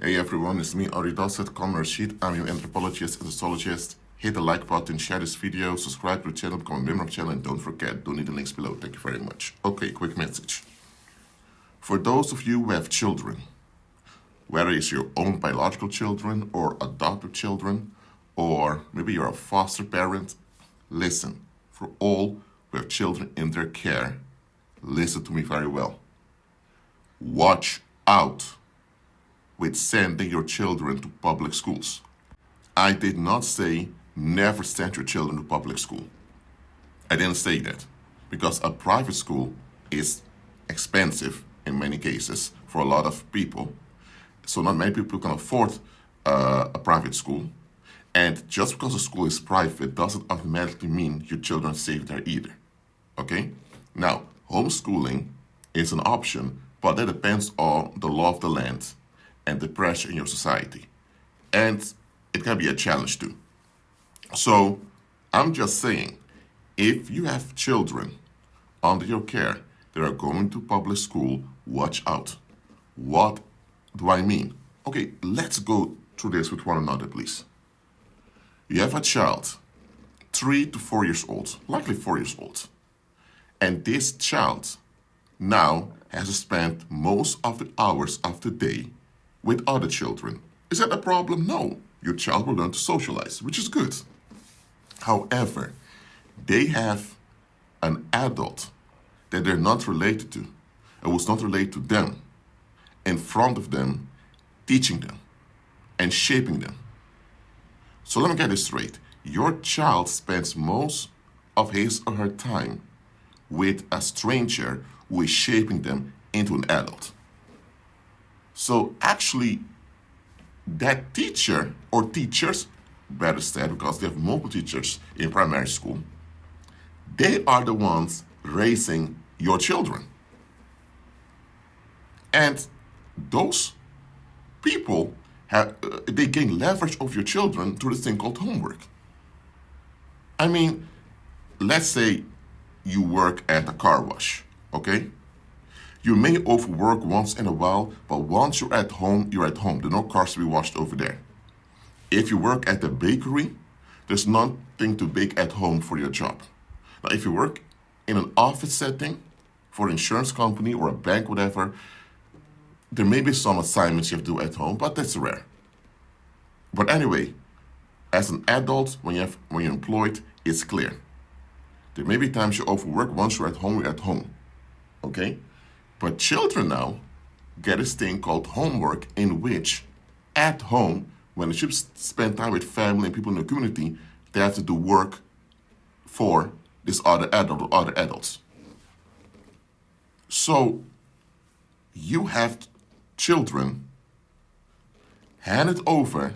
Hey everyone, it's me, Aridasset Rashid. I'm your anthropologist and sociologist. Hit the like button, share this video, subscribe to the channel, become a member of the channel, and don't forget, donate the links below. Thank you very much. Okay, quick message. For those of you who have children, whether it's your own biological children or adopted children, or maybe you're a foster parent, listen. For all who have children in their care, listen to me very well. Watch out with sending your children to public schools. I did not say never send your children to public school. I didn't say that because a private school is expensive in many cases for a lot of people. So not many people can afford a private school. And just because a school is private doesn't automatically mean your children are safe there either. Okay? Now, homeschooling is an option, but that depends on the law of the land and the pressure in your society. And it can be a challenge too. So I'm just saying, if you have children under your care that are going to public school, watch out. What do I mean? Okay, let's go through this with one another, please. You have a child, 3 to 4 years old, likely 4 years old. And this child now has to spend most of the hours of the day with other children. Is that a problem? No. Your child will learn to socialize, which is good. However, they have an adult that they're not related to and was not related to them in front of them, teaching them and shaping them. So let me get this straight. Your child spends most of his or her time with a stranger who is shaping them into an adult. So actually, that teacher or teachers, better said, because they have multiple teachers in primary school, they are the ones raising your children. And those people they gain leverage over your children through this thing called homework. I mean, let's say you work at a car wash, okay? You may overwork once in a while, but once you're at home, you're at home. There are no cars to be washed over there. If you work at a bakery, there's nothing to bake at home for your job. Now, if you work in an office setting for an insurance company or a bank, whatever, there may be some assignments you have to do at home, but that's rare. But anyway, as an adult, when you're employed, it's clear. There may be times you overwork. Once you're at home, you're at home. Okay? But children now get this thing called homework, in which at home, when they should spend time with family and people in the community, they have to do work for this other adult or other adults. So you have children handed over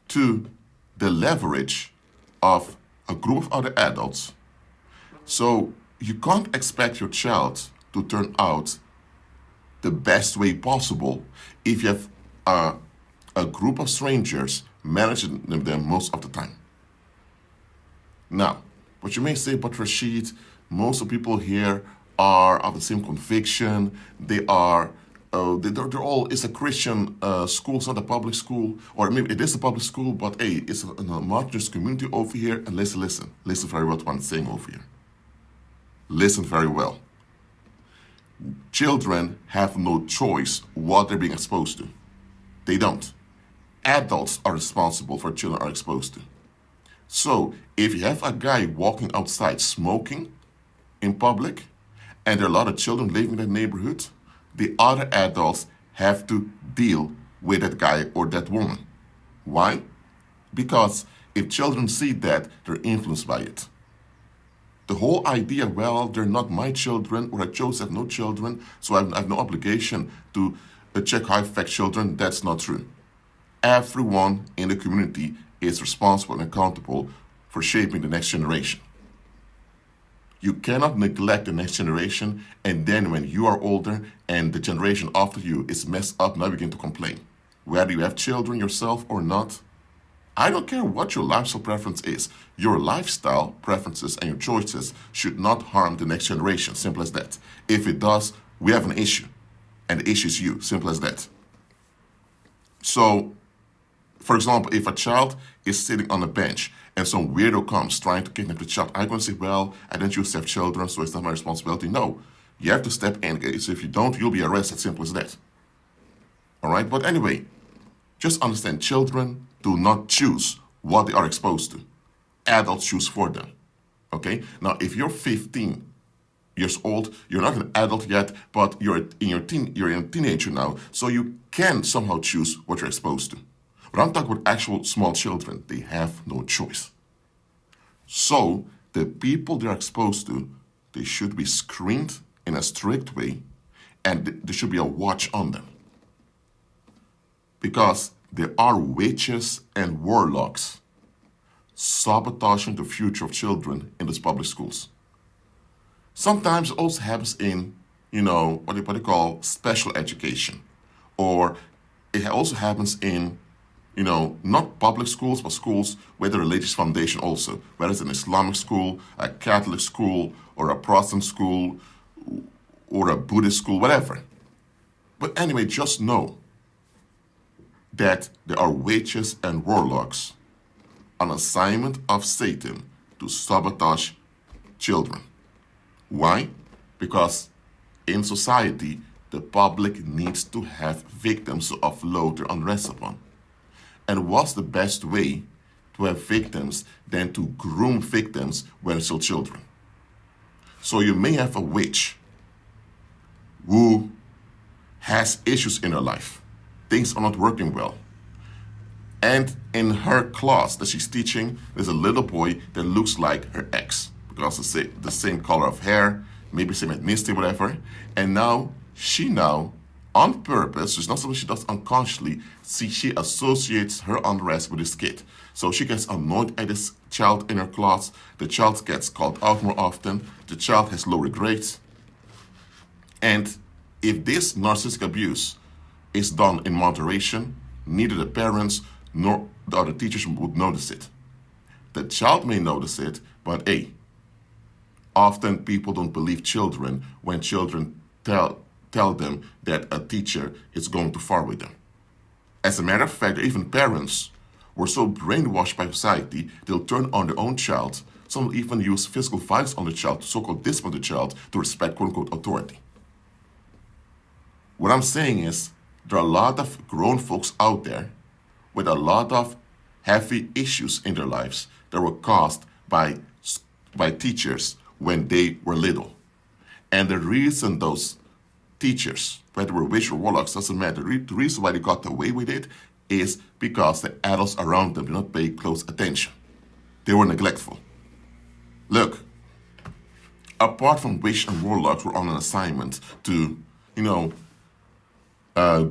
to the leverage of a group of other adults. So you can't expect your child to turn out the best way possible if you have a group of strangers managing them most of the time. Now, what you may say, but Rashid, most of the people here are of the same conviction. They're all, it's a Christian school, it's not a public school, or maybe it is a public school, but hey, it's a homogenous community over here. And listen very well to what I'm saying over here. Listen very well. Children have no choice what they're being exposed to. They don't. Adults are responsible for what children are exposed to. So if you have a guy walking outside smoking in public, and there are a lot of children living in that neighborhood, the other adults have to deal with that guy or that woman. Why? Because if children see that, they're influenced by it. The whole idea, well, they're not my children, or I chose to have no children, so I have no obligation to check how I affect children, that's not true. Everyone in the community is responsible and accountable for shaping the next generation. You cannot neglect the next generation, and then when you are older and the generation after you is messed up, now you begin to complain. Whether you have children yourself or not, I don't care what your lifestyle preference is. Your lifestyle preferences and your choices should not harm the next generation. Simple as that. If it does, we have an issue. And the issue is you. Simple as that. So So, for example, if a child is sitting on a bench and some weirdo comes trying to kidnap the child, I'm going to say, well, I don't choose to have children, so it's not my responsibility. No, you have to step in. So if you don't, you'll be arrested. Simple as that. All right? But anyway, just understand, children do not choose what they are exposed to. Adults choose for them. Okay? Now, if you're 15 years old, you're not an adult yet, but you're a teenager now, so you can somehow choose what you're exposed to. But I'm talking about actual small children. They have no choice. So the people they're exposed to, they should be screened in a strict way, and there should be a watch on them. Because there are witches and warlocks sabotaging the future of children in these public schools. Sometimes it also happens in, what they call special education. Or it also happens in, not public schools, but schools with a religious foundation also. Whether it's an Islamic school, a Catholic school, or a Protestant school, or a Buddhist school, whatever. But anyway, just know that there are witches and warlocks on assignment of Satan to sabotage children. Why? Because in society, the public needs to have victims to offload their unrest upon. And what's the best way to have victims than to groom victims when still children? So you may have a witch who has issues in her life. Things are not working well. And in her class that she's teaching, there's a little boy that looks like her ex, because the same color of hair, maybe same ethnicity, whatever. And now, on purpose, it's not something she does unconsciously, she associates her unrest with this kid. So she gets annoyed at this child in her class, the child gets called out more often, the child has lower grades. And if this narcissistic abuse is done in moderation, neither the parents nor the other teachers would notice it. The child may notice it, but often people don't believe children when children tell them that a teacher is going too far with them. As a matter of fact, even parents were so brainwashed by society, they'll turn on their own child. Some will even use physical violence on the child, so-called discipline the child, to respect quote-unquote authority. What I'm saying is, there are a lot of grown folks out there with a lot of heavy issues in their lives that were caused by teachers when they were little. And the reason those teachers, whether they were witch or warlocks, doesn't matter. The reason why they got away with it is because the adults around them did not pay close attention. They were neglectful. Look, apart from witch and warlocks were on an assignment to,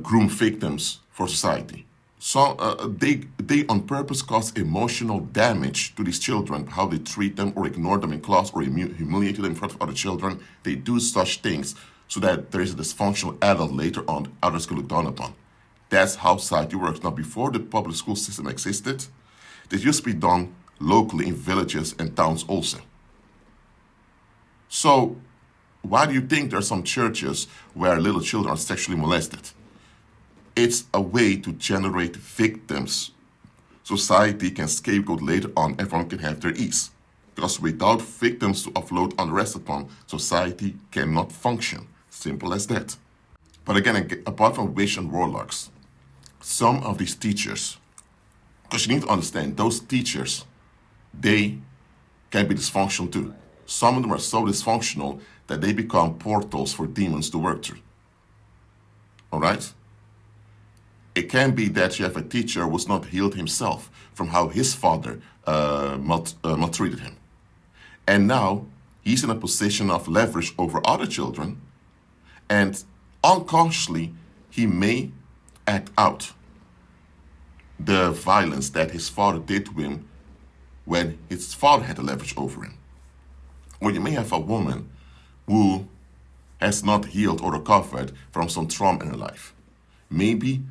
groom victims for society. So they on purpose cause emotional damage to these children, how they treat them or ignore them in class or humiliate them in front of other children. They do such things so that there is a dysfunctional adult later on others can look down upon. That's how society works. Now, before the public school system existed, this used to be done locally in villages and towns also. So why do you think there are some churches where little children are sexually molested? It's a way to generate victims. Society can scapegoat later on, everyone can have their ease. Because without victims to offload unrest upon, society cannot function. Simple as that. But again, apart from witch and warlocks, some of these teachers, because you need to understand, those teachers, they can be dysfunctional too. Some of them are so dysfunctional that they become portals for demons to work through. All right? It can be that you have a teacher who was not healed himself from how his father maltreated him. And now he's in a position of leverage over other children, and unconsciously he may act out the violence that his father did to him when his father had the leverage over him. Or you may have a woman who has not healed or recovered from some trauma in her life. Maybe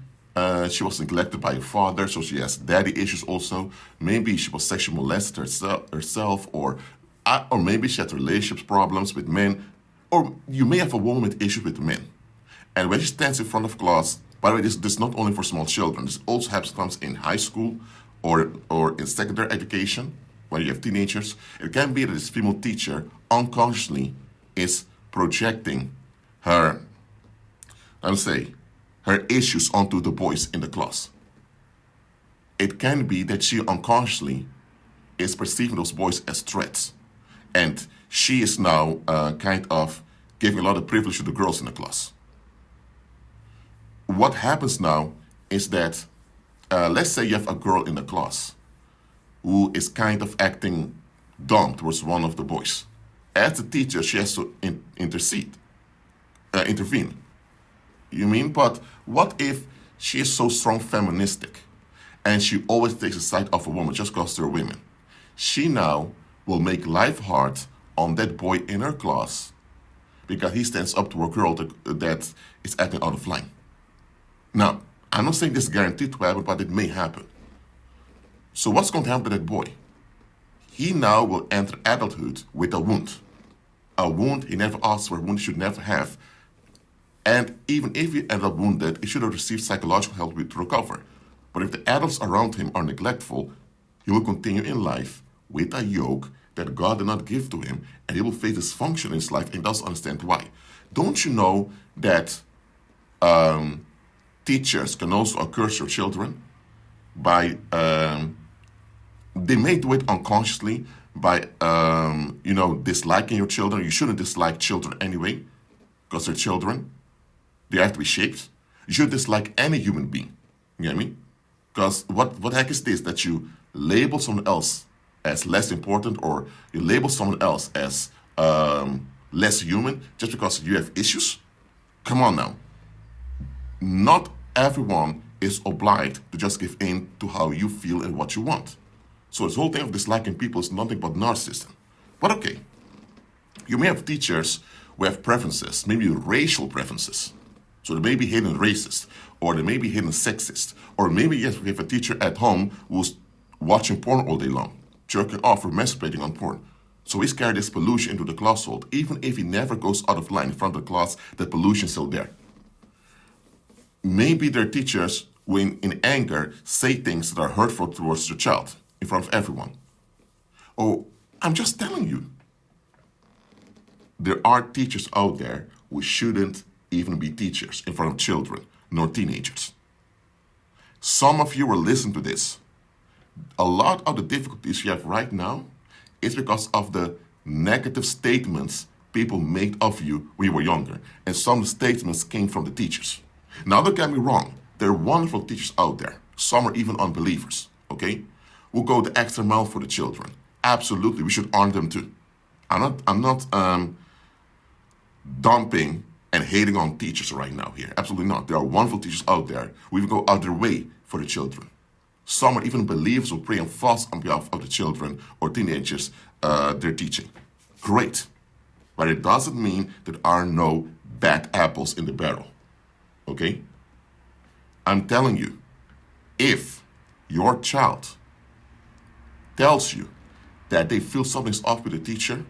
she was neglected by her father, so she has daddy issues also. Maybe she was sexually molested herself, or maybe she had relationships problems with men. Or you may have a woman with issues with men. And when she stands in front of class By the way, this is not only for small children. This also happens sometimes in high school or in secondary education, when you have teenagers. It can be that this female teacher unconsciously is projecting her, I would say, her issues onto the boys in the class. It can be that she unconsciously is perceiving those boys as threats. And she is now kind of giving a lot of privilege to the girls in the class. What happens now is that, let's say you have a girl in the class who is kind of acting dumb towards one of the boys. As the teacher, she has to intervene. You mean? But what if she is so strong feministic and she always takes the side of a woman just because they're women? She now will make life hard on that boy in her class because he stands up to a girl that is acting out of line. Now, I'm not saying this is guaranteed to happen, but it may happen. So what's going to happen to that boy? He now will enter adulthood with a wound. A wound he never asked for, a wound he should never have. And even if he ended up wounded, he should have received psychological help to recover. But if the adults around him are neglectful, he will continue in life with a yoke that God did not give to him, and he will face dysfunction in his life and doesn't understand why. Don't you know that teachers can also curse your children by, they may do it unconsciously by, disliking your children. You shouldn't dislike children anyway, because they're children. They have to be shaped. You should dislike any human being. You get me? Because what the heck is this? That you label someone else as less important, or you label someone else as less human just because you have issues? Come on now. Not everyone is obliged to just give in to how you feel and what you want. So this whole thing of disliking people is nothing but narcissism. But okay, you may have teachers who have preferences, maybe racial preferences. So they may be hidden racist, or they may be hidden sexist, or maybe yes, we have a teacher at home who's watching porn all day long, jerking off or masturbating on porn. So he's carried this pollution into the classroom. Even if he never goes out of line in front of the class, the pollution is still there. Maybe there are teachers who in anger say things that are hurtful towards the child in front of everyone. Oh, I'm just telling you. There are teachers out there who shouldn't even be teachers in front of children, nor teenagers. Some of you will listen to this. A lot of the difficulties you have right now is because of the negative statements people made of you when you were younger. And some of the statements came from the teachers. Now, don't get me wrong. There are wonderful teachers out there. Some are even unbelievers, okay? Who go the extra mile for the children. Absolutely, we should honor them too. I'm not dumping and hating on teachers right now here. Absolutely not. There are wonderful teachers out there who even go out their way for the children. Some are even believers who pray and fast on behalf of the children or teenagers they're teaching. Great. But it doesn't mean there are no bad apples in the barrel. Okay? I'm telling you, if your child tells you that they feel something's off with the teacher,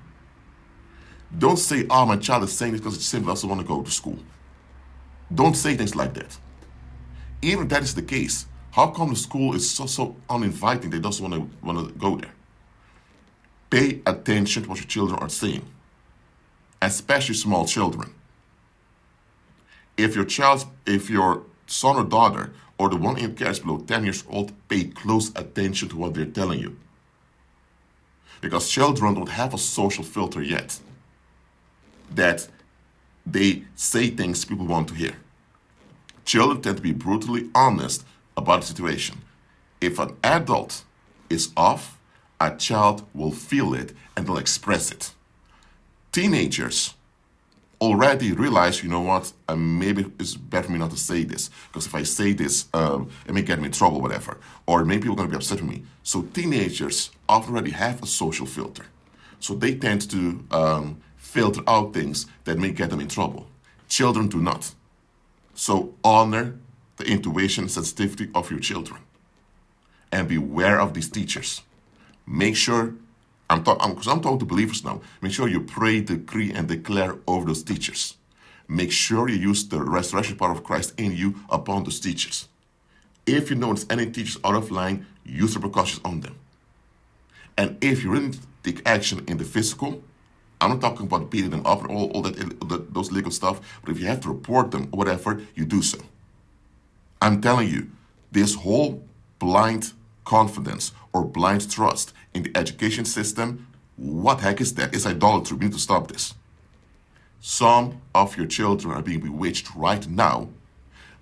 don't say, oh, my child is saying this because it simply doesn't want to go to school. Don't say things like that. Even if that is the case, how come the school is so uninviting they doesn't want to go there? Pay attention to what your children are saying, especially small children. If your son or daughter or the one in your care is below 10 years old, pay close attention to what they're telling you. Because children don't have a social filter yet, that they say things people want to hear. Children tend to be brutally honest about the situation. If an adult is off, a child will feel it and they'll express it. Teenagers already realize, you know what, maybe it's better for me not to say this, because if I say this, it may get me in trouble, whatever. Or maybe people are going to be upset with me. So teenagers already have a social filter. So they tend to filter out things that may get them in trouble. Children do not. So honor the intuition and sensitivity of your children. And beware of these teachers. Make sure, because I'm talking to believers now, make sure you pray, decree, and declare over those teachers. make sure you use the resurrection power of Christ in you upon those teachers. If you notice any teachers out of line, use the precautions on them. And if you really take action in the physical, I'm not talking about beating them up and all those legal stuff, but if you have to report them or whatever, you do so. I'm telling you, this whole blind confidence or blind trust in the education system, what heck is that? It's idolatry. We need to stop this. Some of your children are being bewitched right now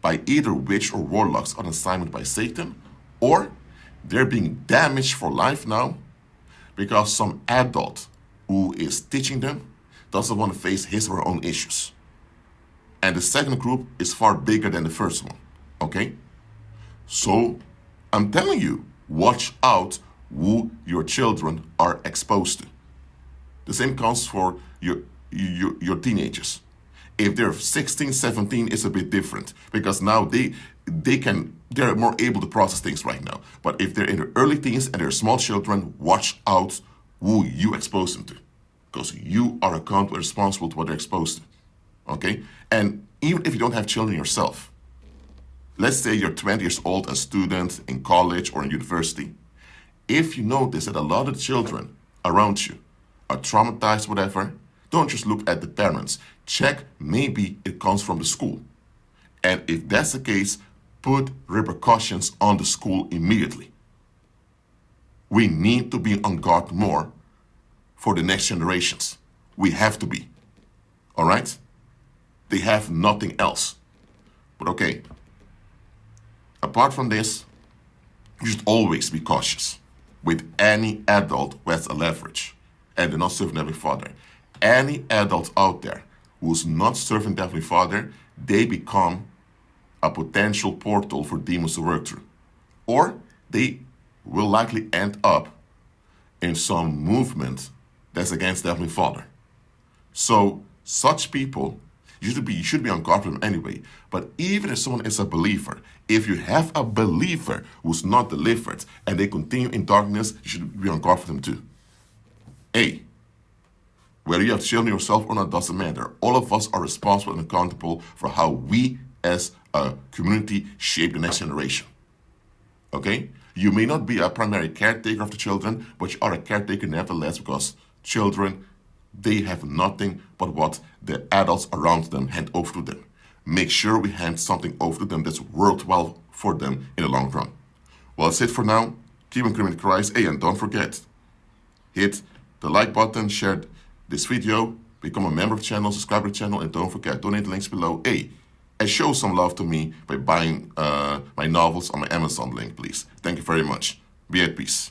by either witch or warlocks on assignment by Satan, or they're being damaged for life now because some adult who is teaching them doesn't want to face his or her own issues. And the second group is far bigger than the first one, okay? So I'm telling you, watch out who your children are exposed to. The same counts for your teenagers. If they're 16, 17, it's a bit different because now they're more able to process things right now. But if they're in their early teens and they're small children, watch out who you expose them to, because you are accountable and responsible to what they're exposed to. Okay? And even if you don't have children yourself, let's say you're 20 years old, a student in college or in university. If you notice that a lot of the children around you are traumatized, whatever, don't just look at the parents. Check, maybe it comes from the school. And if that's the case, put repercussions on the school immediately. We need to be on guard more for the next generations. We have to be. All right? They have nothing else. But okay, apart from this, you should always be cautious with any adult who has a leverage and they're not serving Heavenly Father. Any adult out there who's not serving Heavenly Father, they become a potential portal for demons to work through. Or they will likely end up in some movement that's against the Heavenly Father. So such people, you should be on guard for them anyway. But even if someone is a believer, if you have a believer who's not delivered and they continue in darkness, you should be on guard for them too. Hey, whether you have children yourself or not doesn't matter. All of us are responsible and accountable for how we as a community shape the next generation. Okay? You may not be a primary caretaker of the children, but you are a caretaker nevertheless, because children, they have nothing but what the adults around them hand over to them. Make sure we hand something over to them that's worthwhile for them in the long run. Well, that's it for now. Keep on coming to Christ. Hey, and don't forget, hit the like button, share this video, become a member of the channel, subscribe to the channel, and don't forget, donate the links below. Hey, and show some love to me by buying my novels on my Amazon link, please. Thank you very much. Be at peace.